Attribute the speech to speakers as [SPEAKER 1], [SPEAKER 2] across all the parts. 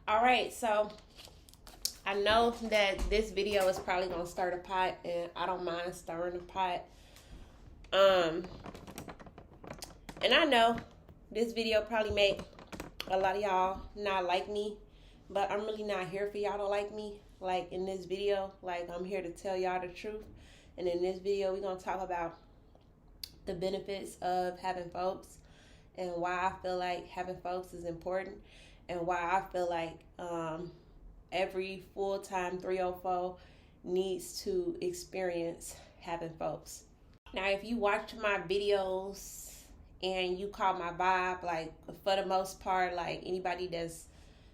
[SPEAKER 1] All right, so I know that this video is probably gonna start a pot, and I don't mind stirring a pot. Um, and I know this video probably make a lot of y'all not like me, but I'm really not here for y'all to like me. Like in this video, like I'm here to tell y'all the truth. And in this video, we're gonna talk about the benefits of having folks and why I feel like having folks is important and why I feel like every full-time 304 needs to experience having folks. Now, if you watch my videos and you caught my vibe, like for the most part, like anybody that's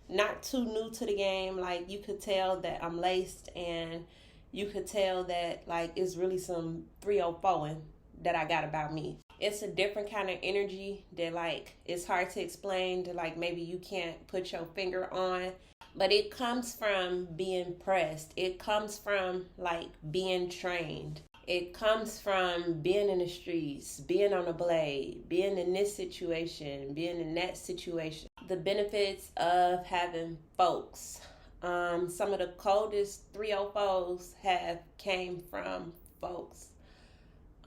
[SPEAKER 1] not too new to the game, like you could tell that I'm laced and you could tell that like it's really some 304ing that I got about me. It's a different kind of energy that like it's hard to explain, to like maybe you can't put your finger on, but it comes from being pressed. It comes from like being trained. It comes from being in the streets, being on a blade, being in this situation, being in that situation. The benefits of having folks. Some of the coldest 304s have came from folks.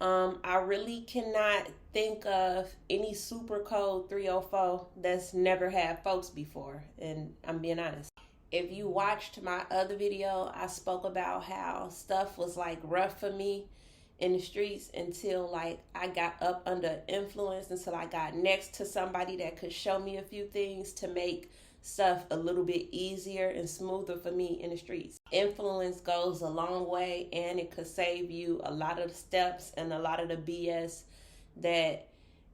[SPEAKER 1] I really cannot think of any super cold 304 that's never had folks before, and I'm being honest. If you watched my other video, I spoke about how stuff was like rough for me in the streets until like I got up under influence, until I got next to somebody that could show me a few things to make stuff a little bit easier and smoother for me in the streets. Influence goes a long way, and it could save you a lot of the steps and a lot of the BS that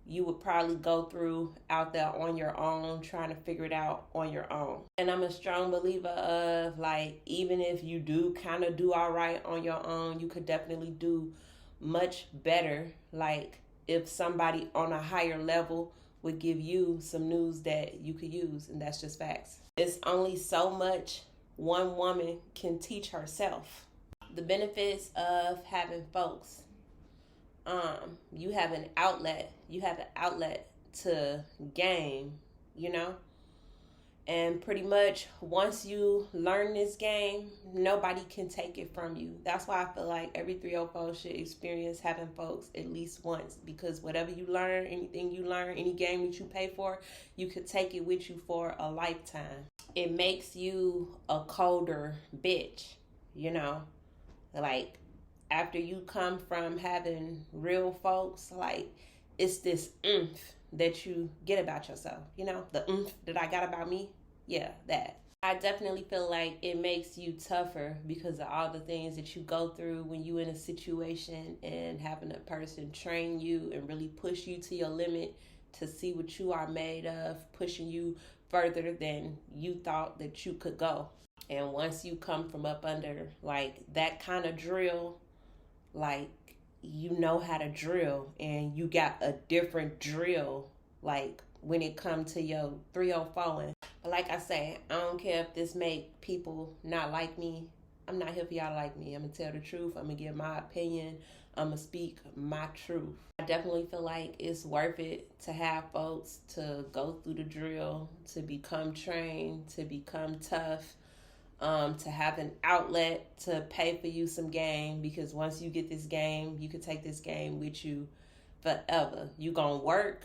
[SPEAKER 1] you would probably go through out there on your own, trying to figure it out on your own. And I'm a strong believer of like, even if you do kind of do all right on your own, you could definitely do much better. Like if somebody on a higher level would give you some news that you could use, and that's just facts. It's only so much one woman can teach herself. The benefits of having folks. You have an outlet. You have an outlet to game, you know? And pretty much once you learn this game, nobody can take it from you. That's why I feel like every 304 should experience having folks at least once, because whatever you learn, anything you learn, any game that you pay for, you could take it with you for a lifetime. It makes you a colder bitch, you know? Like after you come from having real folks, like it's this oomph that you get about yourself, you know? The oomph that I got about me. Yeah, that. I definitely feel like it makes you tougher because of all the things that you go through when you in a situation, and having a person train you and really push you to your limit to see what you are made of, pushing you further than you thought that you could go. And once you come from up under like that kind of drill, like you know how to drill, and you got a different drill like when it comes to your 304. But like I say, I don't care if this make people not like me. I'm not here for y'all to like me. I'm gonna tell the truth. I'm gonna give my opinion. I'm gonna speak my truth. I definitely feel like it's worth it to have folks to go through the drill, to become trained, to become tough, to have an outlet to pay for you some game, because once you get this game, you can take this game with you forever. You gonna work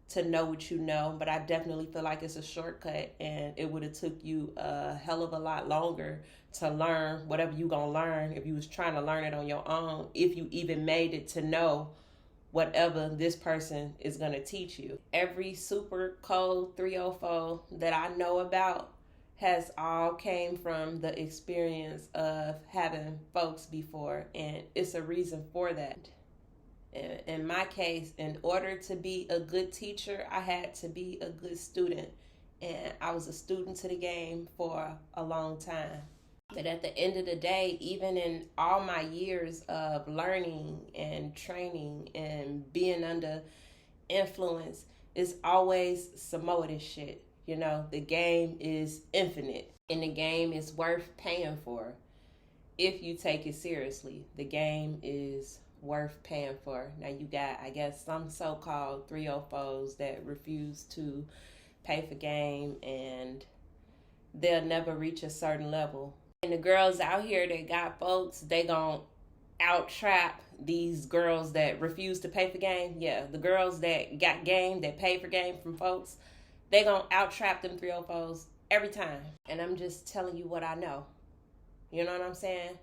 [SPEAKER 1] to know what you know, but I definitely feel like it's a shortcut, and it would have took you a hell of a lot longer to learn whatever you gonna learn if you was trying to learn it on your own, if you even made it to know whatever this person is gonna teach you. Every super cold 304 that I know about has all came from the experience of having folks before, and it's a reason for that. In my case, in order to be a good teacher, I had to be a good student. And I was a student to the game for a long time. But at the end of the day, even in all my years of learning and training and being under influence, it's always some more of this shit. You know, the game is infinite, and the game is worth paying for if you take it seriously. The game is worth paying for. Now you got, I guess, some so-called 304s that refuse to pay for game, and they'll never reach a certain level. And the girls out here that got folks, they gon' out trap these girls that refuse to pay for game. Yeah, the girls that got game, that pay for game from folks, they gon' out trap them 304s every time. And I'm just telling you what I know. You know what I'm saying?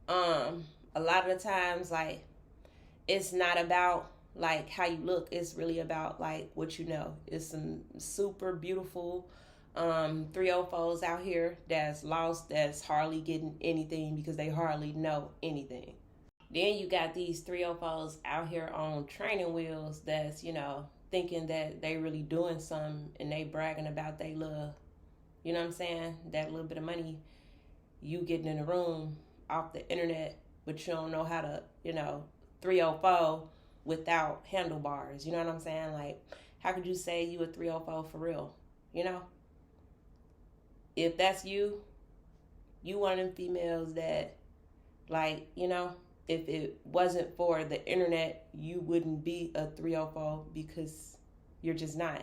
[SPEAKER 1] A lot of the times, like, it's not about like how you look. It's really about like what you know. It's some super beautiful 304s out here that's lost, that's hardly getting anything because they hardly know anything. Then you got these 304s out here on training wheels that's, you know, thinking that they really doing something, and they bragging about they little, you know what I'm saying, that little bit of money you getting in the room off the internet, but you don't know how to, you know, 304 without handlebars. You know what I'm saying? Like, how could you say you a 304 for real? You know? If that's you, you one of them females that, like, you know, if it wasn't for the internet, you wouldn't be a 304 because you're just not.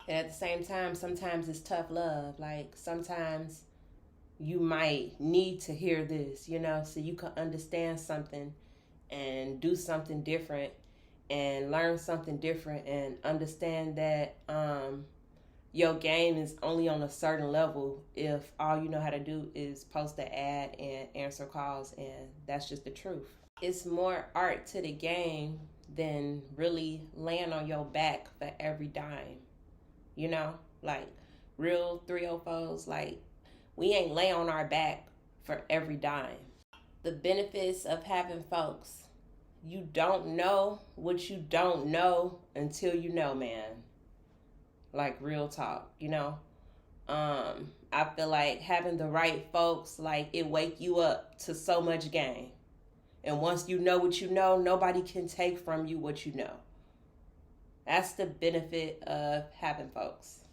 [SPEAKER 1] And at the same time, sometimes it's tough love. Like, sometimes you might need to hear this, you know, so you can understand something and do something different and learn something different and understand that your game is only on a certain level if all you know how to do is post an ad and answer calls, and that's just the truth. It's more art to the game than really laying on your back for every dime. You know, like real 304s, like we ain't lay on our back for every dime. The benefits of having folks. You don't know what you don't know until you know, man. Like real talk, you know. I feel like having the right folks, like it wake you up to so much game. And once you know what you know, nobody can take from you what you know. That's the benefit of having folks.